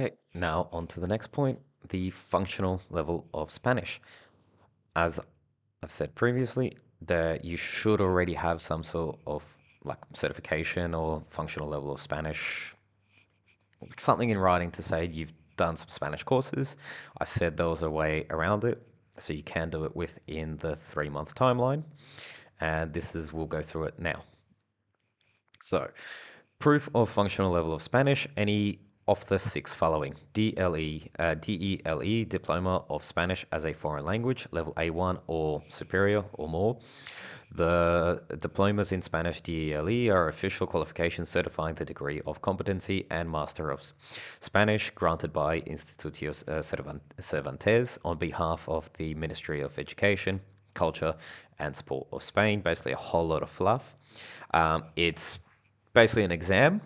Okay, now on to the next point, the functional level of Spanish. As I've said previously, that you should already have some sort of like certification or functional level of Spanish, something in writing to say you've done some Spanish courses. I said there was a way around it, so you can do it within the 3 month timeline, and we'll go through it now. So, proof of functional level of Spanish, any of the six following: DELE, Diploma of Spanish as a Foreign Language, level A1 or superior or more. The diplomas in Spanish DELE are official qualifications certifying the degree of competency and Master of Spanish granted by Instituto Cervantes on behalf of the Ministry of Education, Culture, and Sport of Spain. Basically, a whole lot of fluff. It's basically an exam.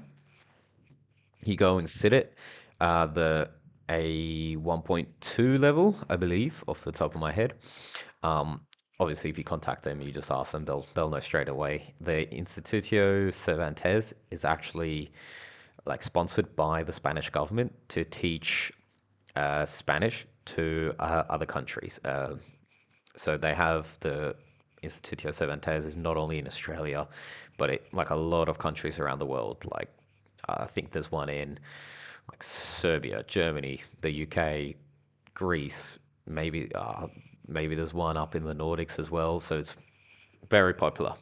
You go and sit it. The a 1.2 level, I believe, off the top of my head. Um, Obviously, if you contact them, you just ask them, they'll know straight away. The Instituto Cervantes is actually like sponsored by the Spanish government to teach Spanish to other countries. So they have the Instituto Cervantes is not only in Australia, but like a lot of countries around the world. Like I think there's one in like Serbia, Germany, the UK, Greece. Maybe there's one up in the Nordics as well. So it's very popular.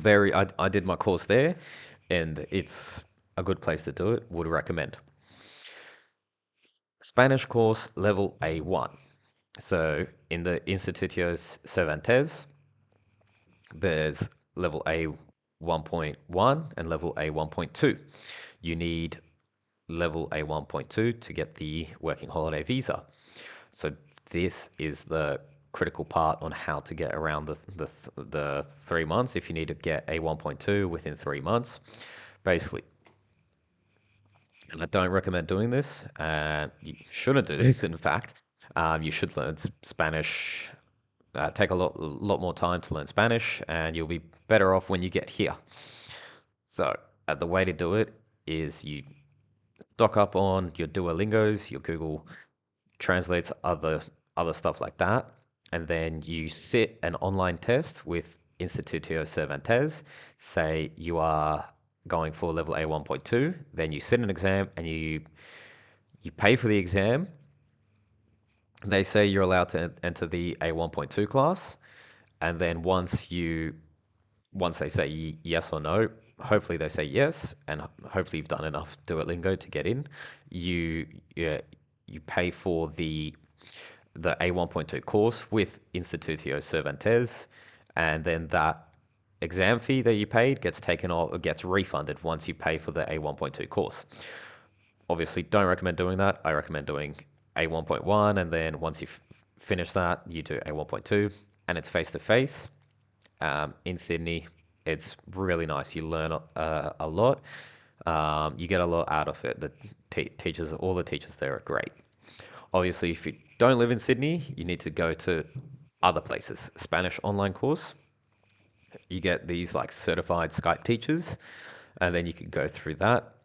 I did my course there, and it's a good place to do it. Would recommend. Spanish course level A1. So in the Institutos Cervantes, there's level A 1.1 and level A 1.2. You need level A 1.2 to get the working holiday visa. So this is the critical part on how to get around the 3 months. If you need to get a 1.2 within 3 months, basically, and I don't recommend doing this. You shouldn't do this. In fact, you should learn Spanish. Take a lot more time to learn Spanish, and you'll be better off when you get here. So, the way to do it is you stock up on your Duolingos, your Google Translates, other stuff like that, and then you sit an online test with Instituto Cervantes. Say you are going for level A 1.2, then you sit an exam and you pay for the exam. They say you're allowed to enter the A 1.2 class, and then once they say yes or no, hopefully they say yes, and hopefully you've done enough Duolingo to get in. You yeah, you pay for the A1.2 course with Instituto Cervantes, and then that exam fee that you paid gets taken off, gets refunded once you pay for the A1.2 course. Obviously, don't recommend doing that. I recommend doing A1.1, and then once you finish that, you do A1.2, and it's face to face in Sydney. It's really nice. You learn a lot. You get a lot out of it. Teachers, all the teachers there are great. Obviously, if you don't live in Sydney, you need to go to other places. Spanish online course, you get these like certified Skype teachers, and then you can go through that.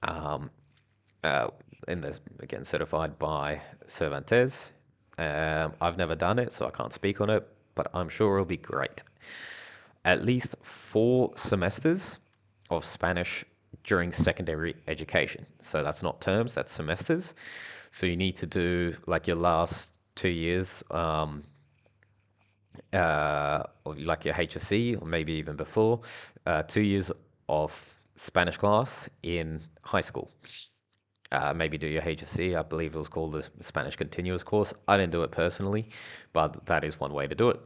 Um, uh, and there's again certified by Cervantes. I've never done it, so I can't speak on it, but I'm sure it'll be great. At least 4 semesters of Spanish during secondary education. So that's not terms, that's semesters. So you need to do like your last 2 years, or like your HSC, or maybe even before, 2 years of Spanish class in high school. Maybe do your HSC. I believe it was called the Spanish Continuous course. I didn't do it personally, but that is one way to do it.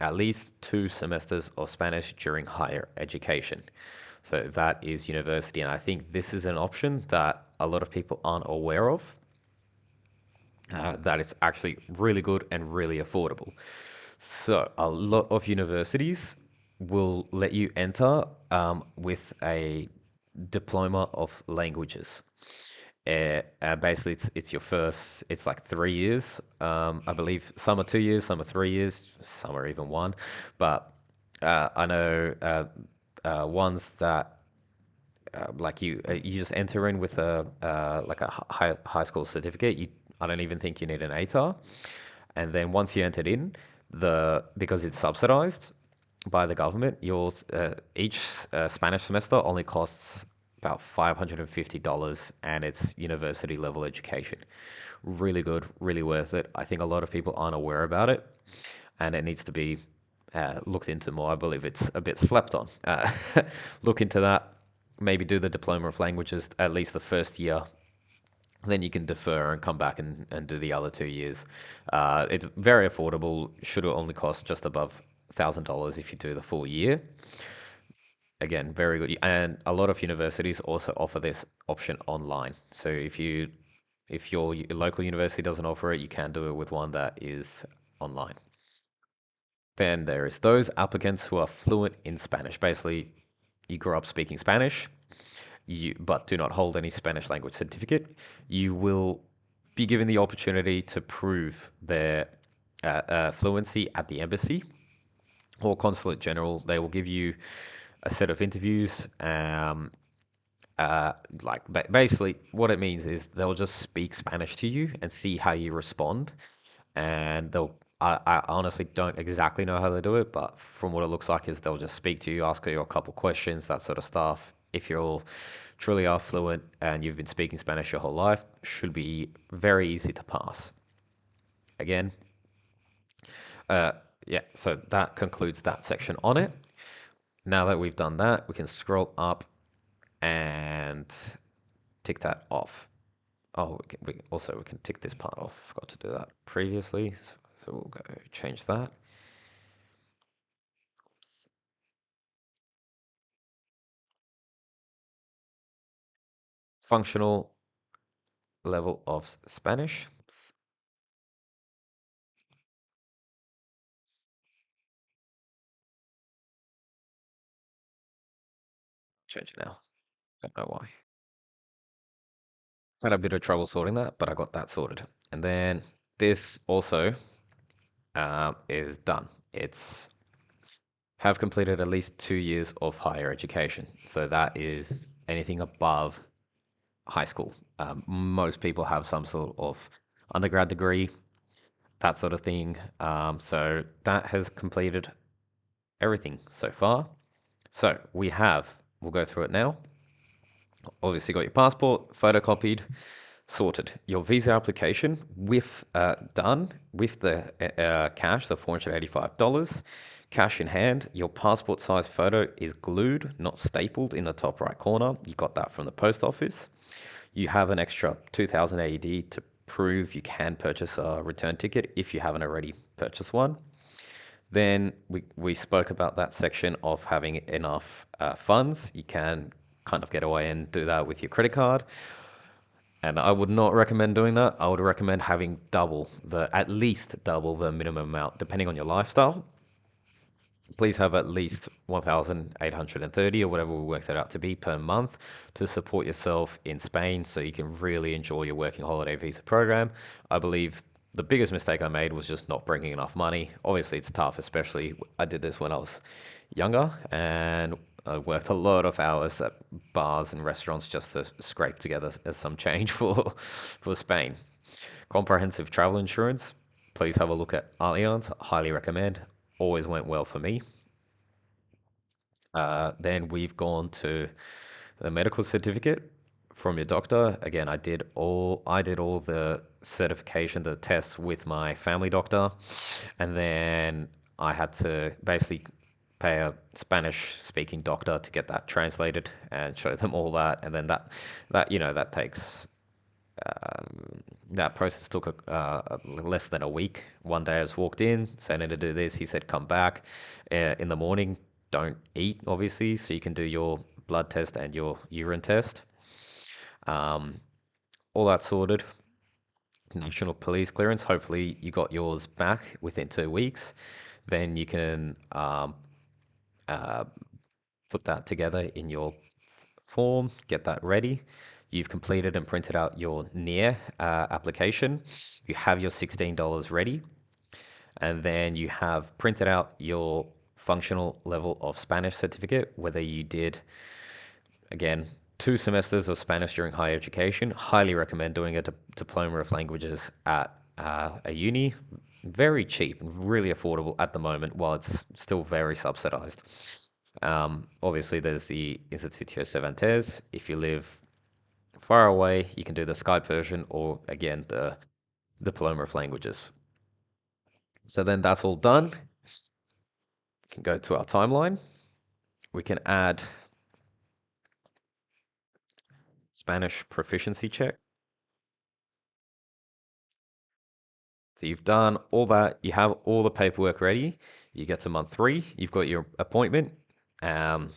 At least 2 semesters of Spanish during higher education. So that is university. And I think this is an option that a lot of people aren't aware of, that it's actually really good and really affordable. So a lot of universities will let you enter with a diploma of languages. Basically, it's your first. It's like 3 years. I believe some are 2 years, some are 3 years, some are even one. But I know ones that like you just enter in with a like a high school certificate. I don't even think you need an ATAR. And then once you entered in, the because it's subsidized by the government, each Spanish semester only costs about $550, and it's university level education. Really good, really worth it. I think a lot of people aren't aware about it, and it needs to be looked into more. I believe it's a bit slept on. Look into that. Maybe do the diploma of languages at least the first year. Then you can defer and come back and do the other 2 years. It's very affordable. Should only cost just above $1,000 if you do the full year. Again, very good. And a lot of universities also offer this option online. So if your local university doesn't offer it, you can do it with one that is online. Then there is those applicants who are fluent in Spanish. Basically, you grew up speaking Spanish, but do not hold any Spanish language certificate. You will be given the opportunity to prove their fluency at the embassy or consulate general. They will give you a set of interviews. Like basically, what it means is they'll just speak Spanish to you and see how you respond, and I honestly don't exactly know how they do it, but from what it looks like is they'll just speak to you, ask you a couple questions, that sort of stuff. If you're truly are fluent and you've been speaking Spanish your whole life, should be very easy to pass. Again, uh, yeah, so that concludes that section on it. Now that we've done that, we can scroll up and tick that off. Oh, we can tick this part off. Forgot to do that previously, so we'll go change that. Functional level of Spanish. Change it now. Don't know why. Had a bit of trouble sorting that, but I got that sorted. And then this also is done. It's have completed at least 2 years of higher education. So that is anything above high school. Most people have some sort of undergrad degree, that sort of thing. So that has completed everything so far. So we'll go through it now. Obviously, got your passport photocopied, sorted. Your visa application with done with the cash, the $485, cash in hand. Your passport size photo is glued, not stapled, in the top right corner. You got that from the post office. You have an extra 2,000 AED to prove you can purchase a return ticket if you haven't already purchased one. Then we spoke about that section of having enough funds. You can kind of get away and do that with your credit card. And I would not recommend doing that. I would recommend having at least double the minimum amount, depending on your lifestyle. Please have at least 1,830 or whatever we worked that out to be per month to support yourself in Spain so you can really enjoy your working holiday visa program. I believe the biggest mistake I made was just not bringing enough money. Obviously, it's tough, especially I did this when I was younger and I worked a lot of hours at bars and restaurants just to scrape together some change for Spain. Comprehensive travel insurance. Please have a look at Allianz. Highly recommend. Always went well for me. Then we've gone to the medical certificate from your doctor. Again, I did all the certification, the tests with my family doctor, and then I had to basically pay a Spanish speaking doctor to get that translated and show them all that, and then that takes that process took less than a week. One day I just walked in, said I need to do this. He said, come back in the morning. Don't eat, obviously, so you can do your blood test and your urine test. Um, all that sorted. National police clearance. Hopefully, you got yours back within 2 weeks. Then you can uh, put that together in your form, get that ready. You've completed and printed out your NIR application. You have your $16 ready, and then you have printed out your functional level of Spanish certificate, whether you did, again, 2 semesters of Spanish during higher education. Highly recommend doing a diploma of languages at a uni. Very cheap and really affordable at the moment, while it's still very subsidized. Obviously, there's the Instituto Cervantes. If you live far away, you can do the Skype version or, again, the diploma of languages. So then that's all done. We can go to our timeline. We can add Spanish proficiency check. So you've done all that, you have all the paperwork ready. You get to month 3, you've got your appointment. Um,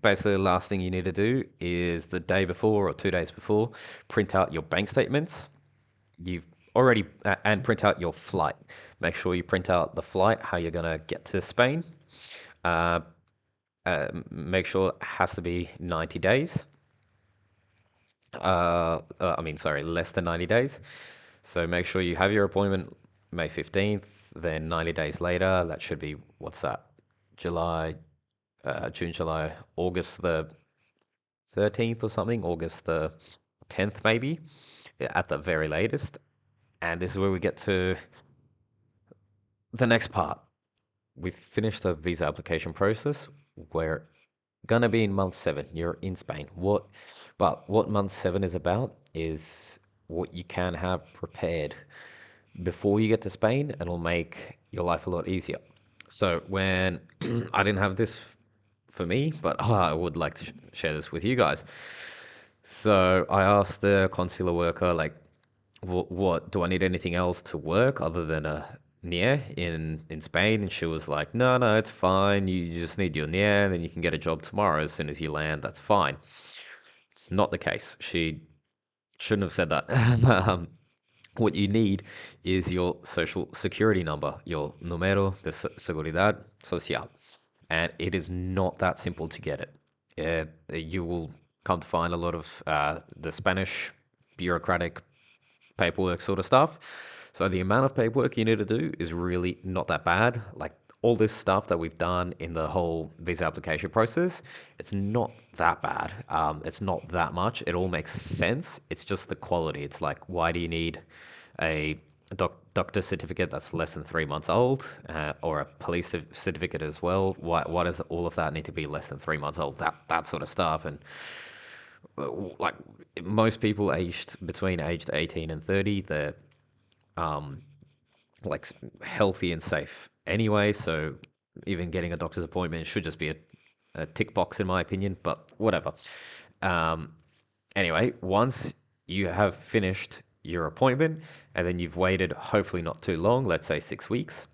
Basically, the last thing you need to do is the day before or 2 days before, print out your bank statements. You've already, and print out your flight. Make sure you print out the flight, how you're going to get to Spain. Uh, Make sure it has to be 90 days. Sorry, less than 90 days. So make sure you have your appointment May 15th, then 90 days later, that should be, what's that? July, June, July, August the 13th or something, August the 10th maybe, at the very latest. And this is where we get to the next part. We've finished the visa application process. We're gonna be in month 7. You're in Spain. What month 7 is about is what you can have prepared before you get to Spain, and it'll make your life a lot easier. So when I didn't have this for me, but I would like to share this with you guys. So I asked the consular worker, like, what do I need anything else to work other than a NIE in Spain? And she was like, no, it's fine. You just need your NIE, and then you can get a job tomorrow as soon as you land. That's fine. It's not the case. She shouldn't have said that. What you need is your social security number, your número de seguridad social. And it is not that simple to get it. You will come to find a lot of the Spanish bureaucratic paperwork sort of stuff. So the amount of paperwork you need to do is really not that bad. Like all this stuff that we've done in the whole visa application process, it's not that bad. It's not that much. It all makes sense. It's just the quality. It's like, why do you need a doctor certificate that's less than 3 months old, or a police certificate as well? Why does all of that need to be less than 3 months old? That sort of stuff. And like most people aged 18 and 30, they're um, like healthy and safe anyway. So even getting a doctor's appointment should just be a tick box in my opinion. But whatever. Um, anyway, once you have finished your appointment and then you've waited, hopefully not too long, let's say 6 weeks.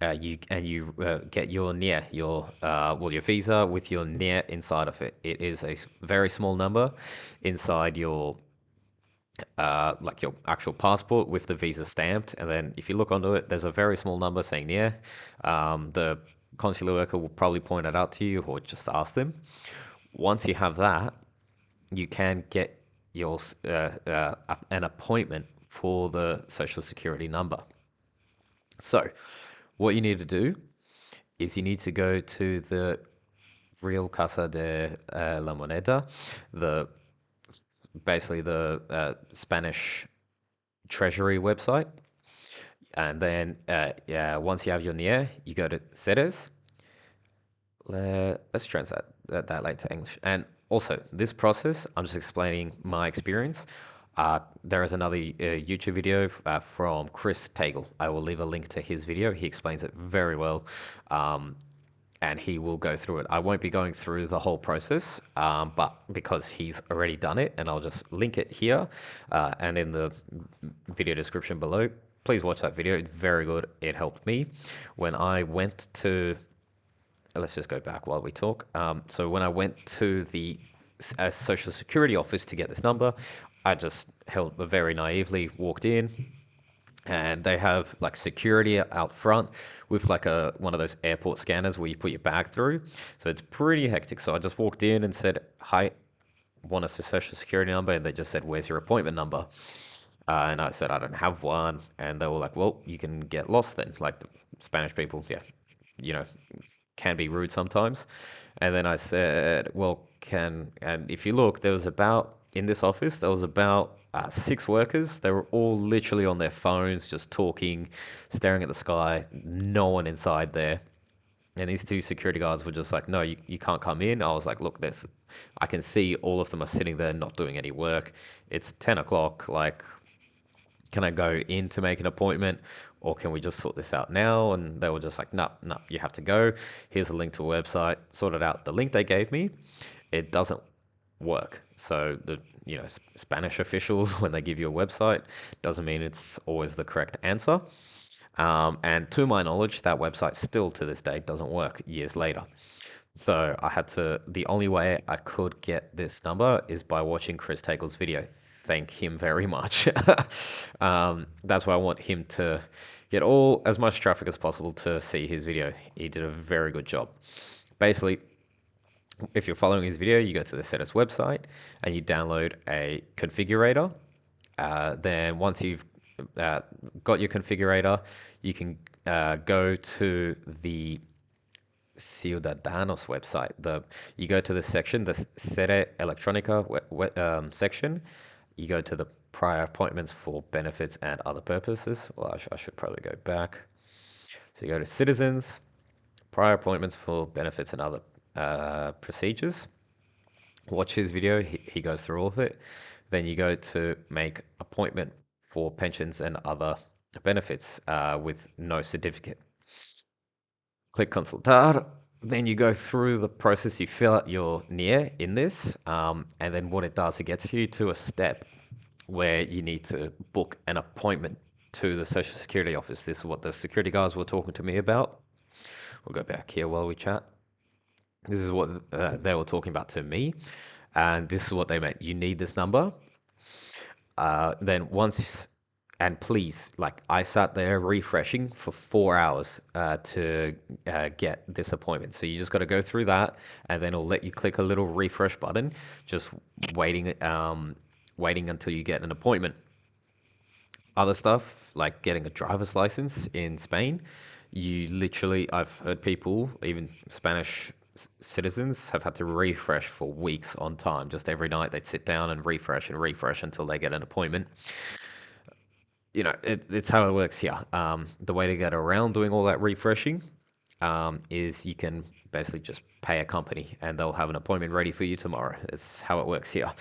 You get your NIE, your visa with your NIE inside of it. It is a very small number inside your like your actual passport with the visa stamped. And then if you look onto it, there's a very small number saying NIE. The consular worker will probably point it out to you or just ask them. Once you have that, you can get your an appointment for the social security number. So, what you need to do is you need to go to the Real Casa de la Moneda, the basically the Spanish treasury website, and then once you have your NIE, you go to Sedes. Let's translate that later to English. And also, this process, I'm just explaining my experience. There is another YouTube video from Chris Tagle. I will leave a link to his video. He explains it very well, and he will go through it. I won't be going through the whole process, but because he's already done it, and I'll just link it here and in the video description below. Please watch that video. It's very good. It helped me when I went to let's just go back while we talk. So when I went to the Social Security office to get this number, I just very naively walked in, and they have like security out front with like one of those airport scanners where you put your bag through. So it's pretty hectic. So I just walked in and said, "Hi, want a Social Security number?" And they just said, "Where's your appointment number?" And I said, "I don't have one." And they were like, "Well, you can get lost then." Like the Spanish people, yeah, you know, can be rude sometimes. And then I said, well, and if you look, in this office, there was about 6 workers. They were all literally on their phones, just talking, staring at the sky, no one inside there. And these two security guards were just like, no, you can't come in. I was like, look, I can see all of them are sitting there not doing any work. It's 10 o'clock. Like, can I go in to make an appointment or can we just sort this out now? And they were just like, no, no, you have to go. Here's a link to a website. Sorted out. The link they gave me, it doesn't work. So Spanish officials, when they give you a website, doesn't mean it's always the correct answer. And to my knowledge, that website still to this day doesn't work years later. So the only way I could get this number is by watching Chris Tagle's video. Thank him very much. That's why I want him to get as much traffic as possible to see his video. He did a very good job. Basically, if you're following his video, you go to the Setters website and you download a configurator. Then once you've got your configurator, you can go to the Ciudadanos website. You go to the section, the Sede Electronica section. You go to the prior appointments for benefits and other purposes. Well, I should probably go back. So you go to citizens, prior appointments for benefits and other procedures. Watch his video. He goes through all of it. Then you go to make appointment for pensions and other benefits with no certificate. Click consultar. Then you go through the process. You fill out your NIE in this, and then what it does, it gets you to a step where you need to book an appointment to the Social Security office. This is what the security guys were talking to me about. We'll go back here while we chat. This is what they were talking about to me, and this is what they meant. You need this number. Then once and please, like I sat there refreshing for 4 hours to get this appointment. So you just got to go through that, and then it'll let you click a little refresh button, just waiting until you get an appointment. Other stuff like getting a driver's license in Spain, I've heard people, even Spanish citizens, have had to refresh for weeks on time. Just every night they'd sit down and refresh until they get an appointment. It's how it works here. The way to get around doing all that refreshing is you can basically just pay a company and they'll have an appointment ready for you tomorrow. It's how it works here.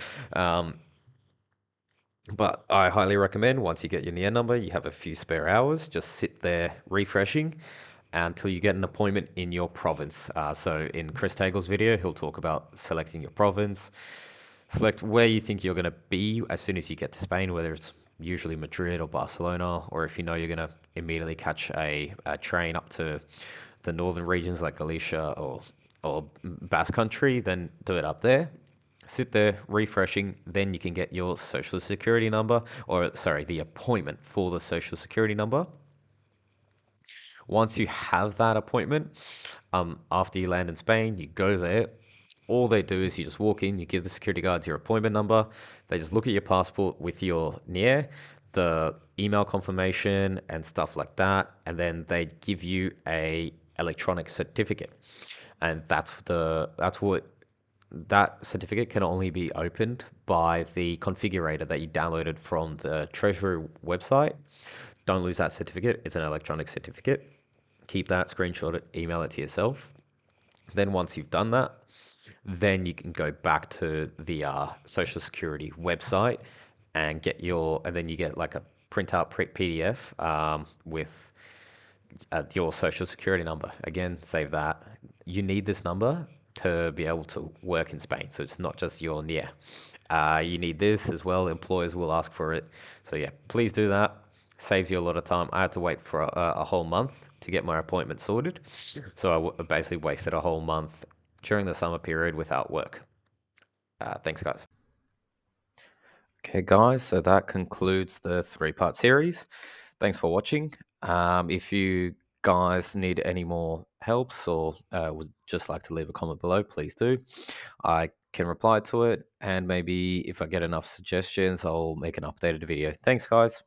But I highly recommend once you get your NIE number, you have a few spare hours, just sit there refreshing until you get an appointment in your province. So in Chris Tagle's video, he'll talk about selecting your province, select where you think you're going to be as soon as you get to Spain, whether it's usually Madrid or Barcelona, or if you know you're going to immediately catch a train up to the northern regions like Galicia or Basque Country, then do it up there. Sit there refreshing, then you can get your social security number, or sorry, the appointment for the social security number. Once you have that appointment, after you land in Spain, you go there. All they do is you just walk in, you give the security guards your appointment number. They just look at your passport with your NIE, the email confirmation and stuff like that, and then they give you a electronic certificate. And that certificate can only be opened by the configurator that you downloaded from the Treasury website. Don't lose that certificate. It's an electronic certificate. Keep that, screenshot it, email it to yourself. Then once you've done that, then you can go back to the Social Security website and then you get like a printout PDF with your Social Security number. Again, save that. You need this number to be able to work in Spain. So it's not just your NIE. You need this as well. Employers will ask for it. So yeah, please do that. Saves you a lot of time. I had to wait for a whole month to get my appointment sorted. So I basically wasted a whole month during the summer period without work. Thanks, guys. Okay, guys, so that concludes the 3-part series. Thanks for watching. If you guys need any more helps or would just like to leave a comment below, please do. I can reply to it, and maybe if I get enough suggestions, I'll make an updated video. Thanks, guys.